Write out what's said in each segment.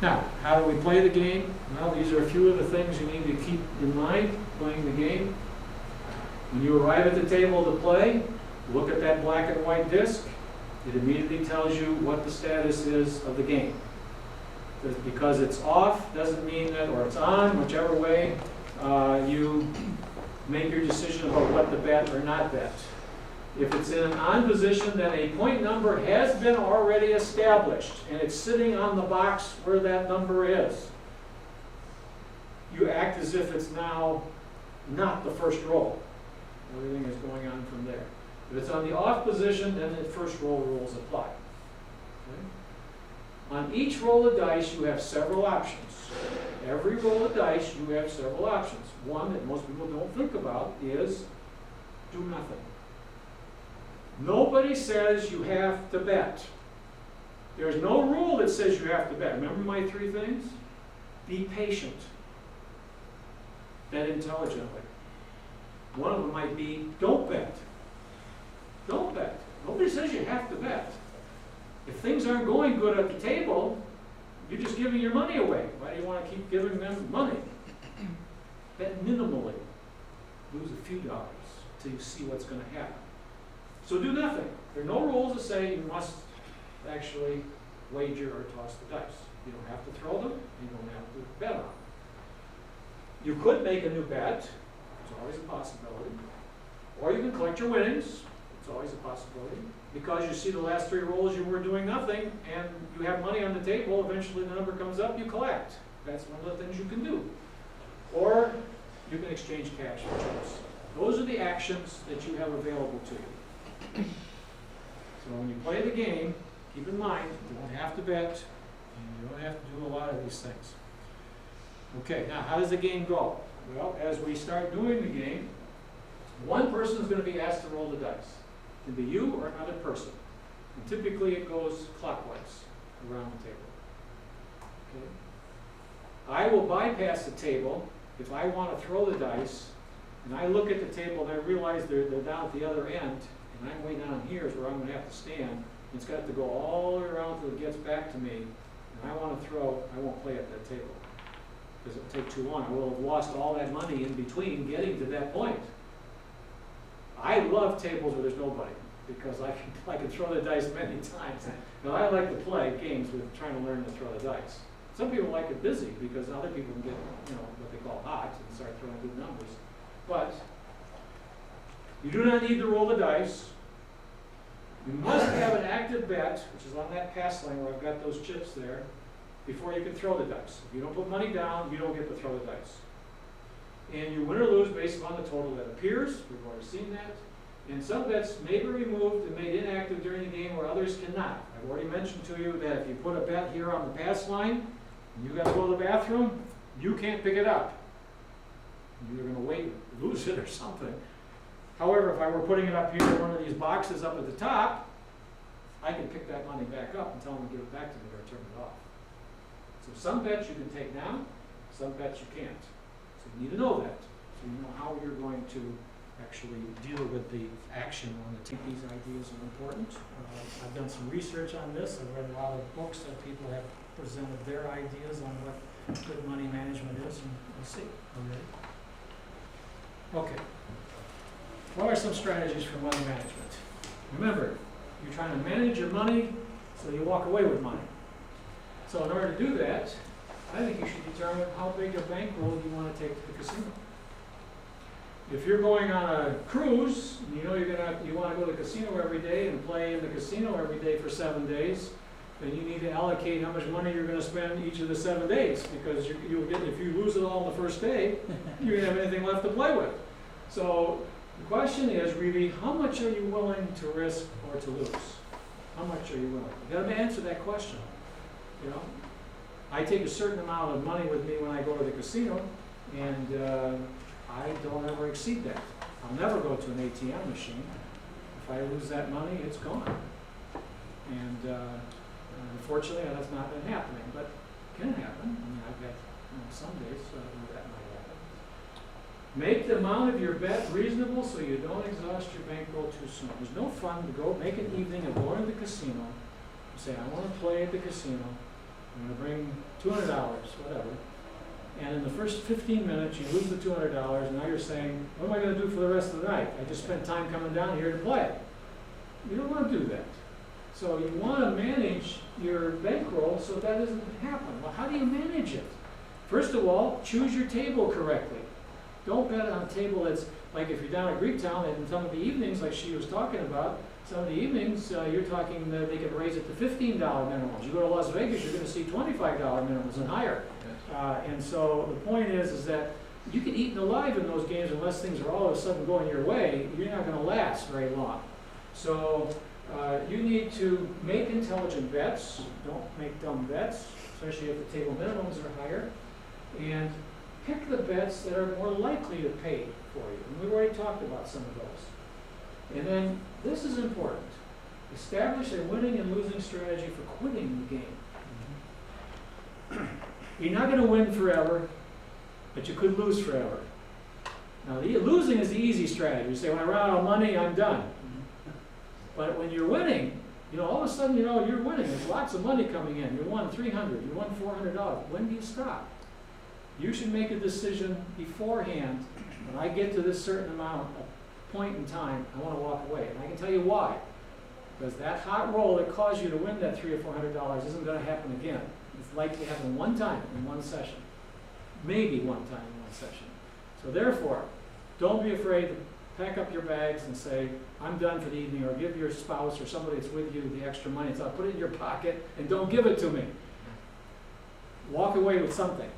Now, how do we play the game? Well, these are a few of the things you need to keep in mind playing the game. When you arrive at the table to play, look at that black and white disc. It immediately tells you what the status is of the game. Because it's off doesn't mean that, or it's on, whichever way, you make your decision about what to bet or not bet. If it's in an on position, then a point number has been already established, and it's sitting on the box where that number is. You act as if it's now not the first roll. Everything is going on from there. If it's on the off position, then the first roll rules apply. Okay? On each roll of dice, you have several options. Every roll of dice, you have several options. One that most people don't think about is do nothing. Nobody says you have to bet. There's no rule that says you have to bet. Remember my 3 things? Be patient. Bet intelligently. One of them might be don't bet. Don't bet. Nobody says you have to bet. If things aren't going good at the table, you're just giving your money away. Why do you want to keep giving them money? Bet minimally. Lose a few dollars until you see what's going to happen. So do nothing. There are no rules that say you must actually wager or toss the dice. You don't have to throw them. You don't have to bet on them. You could make a new bet. There's always a possibility. Or you can collect your winnings. It's always a possibility. Because you see the last 3 rolls you were doing nothing and you have money on the table, eventually the number comes up, you collect. That's one of the things you can do. Or you can exchange cash for chips. Those are the actions that you have available to you. So when you play the game, keep in mind, you don't have to bet, and you don't have to do a lot of these things. Okay, now how does the game go? Well, as we start doing the game, one person is going to be asked to roll the dice. It can be you or another person. And typically it goes clockwise around the table. Okay? I will bypass the table if I want to throw the dice, and I look at the table and I realize they're down at the other end, and I'm way down here is where I'm going to have to stand. It's got to go all the way around until it gets back to me, and I want to throw, I won't play at that table because it will take too long. I will have lost all that money in between getting to that point. I love tables where there's nobody because I can throw the dice many times. Now, I like to play games with trying to learn to throw the dice. Some people like it busy because other people can get, what they call hot and start throwing good numbers. But you do not need to roll the dice. You must have an active bet, which is on that pass line where I've got those chips there, before you can throw the dice. If you don't put money down, you don't get to throw the dice. And you win or lose based upon the total that appears. We've already seen that. And some bets may be removed and made inactive during the game where others cannot. I've already mentioned to you that if you put a bet here on the pass line, and you got to go to the bathroom, you can't pick it up. You're going to wait and lose it or something. However, if I were putting it up here in one of these boxes up at the top, I can pick that money back up and tell them to give it back to me or turn it off. So some bets you can take down, some bets you can't. So you need to know that. So you know how you're going to actually deal with the action on the team. These ideas are important. I've done some research on this. I've read a lot of books that people have presented their ideas on what good money management is, and we'll see. Okay. What are some strategies for money management? Remember, you're trying to manage your money so you walk away with money. So in order to do that, I think you should determine how big a bankroll you want to take to the casino. If you're going on a cruise, and you know you want to go to the casino every day and play in the casino every day for 7 days, then you need to allocate how much money you're going to spend each of the 7 days, because you'll get, if you lose it all on the first day, you're going to have anything left to play with. So the question is really, how much are you willing to risk or to lose? How much are you willing? You got to answer that question. You know, I take a certain amount of money with me when I go to the casino, and I don't ever exceed that. I'll never go to an ATM machine. If I lose that money, it's gone. And unfortunately, that's not been happening, but it can happen. I mean, I've had some days where that might happen. Make the amount of your bet reasonable so you don't exhaust your bankroll too soon. There's no fun to go make an evening of going to the casino and say, I want to play at the casino, I'm gonna bring $200, whatever. And in the first 15 minutes, you lose the $200, and now you're saying, what am I gonna do for the rest of the night? I just spent time coming down here to play. You don't wanna do that. So you wanna manage your bankroll so that doesn't happen. Well, how do you manage it? First of all, choose your table correctly. Don't bet on a table that's, like if you're down at Greektown, and some of the evenings, like she was talking about, some of the evenings, you're talking that they can raise it to $15 minimums. You go to Las Vegas, you're gonna see $25 minimums and higher. And so the point is that you can eat alive in those games unless things are all of a sudden going your way. You're not gonna last very long. So you need to make intelligent bets. Don't make dumb bets, especially if the table minimums are higher. And pick the bets that are more likely to pay for you. And we've already talked about some of those. And then, this is important. Establish a winning and losing strategy for quitting the game. You're not going to win forever, but you could lose forever. Now, losing is the easy strategy. You say, when I run out of money, I'm done. But when you're winning, all of a sudden, you're winning. There's lots of money coming in. You won $300, you won $400. When do you stop? You should make a decision beforehand. When I get to this certain amount, a point in time, I want to walk away. And I can tell you why. Because that hot roll that caused you to win that $300 or $400 isn't going to happen again. It's likely to happen one time in one session. Maybe one time in one session. So therefore, don't be afraid to pack up your bags and say, I'm done for the evening, or give your spouse or somebody that's with you the extra money. So put it in your pocket and don't give it to me. Walk away with something.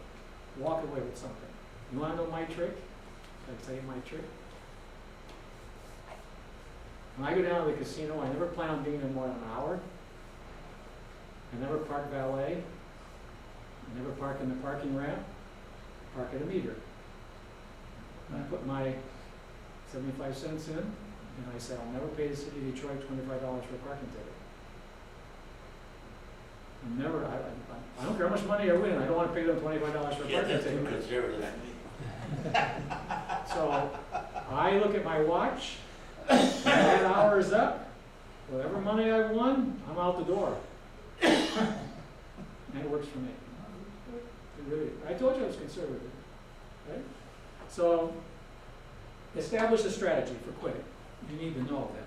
Walk away with something. You want to know my trick? Can I tell you my trick? When I go down to the casino, I never plan on being there more than an hour. I never park valet. I never park in the parking ramp. Park at a meter. And I put my 75 cents in, and I say, I'll never pay the city of Detroit $25 for a parking ticket. Never, I don't care how much money I win, I don't want to pay them $25 for a parking ticket. Conservative. So I look at my watch, that hour is up, whatever money I won, I'm out the door. And it works for me. It really, I told you I was conservative, right? So establish a strategy for quitting. You need to know that.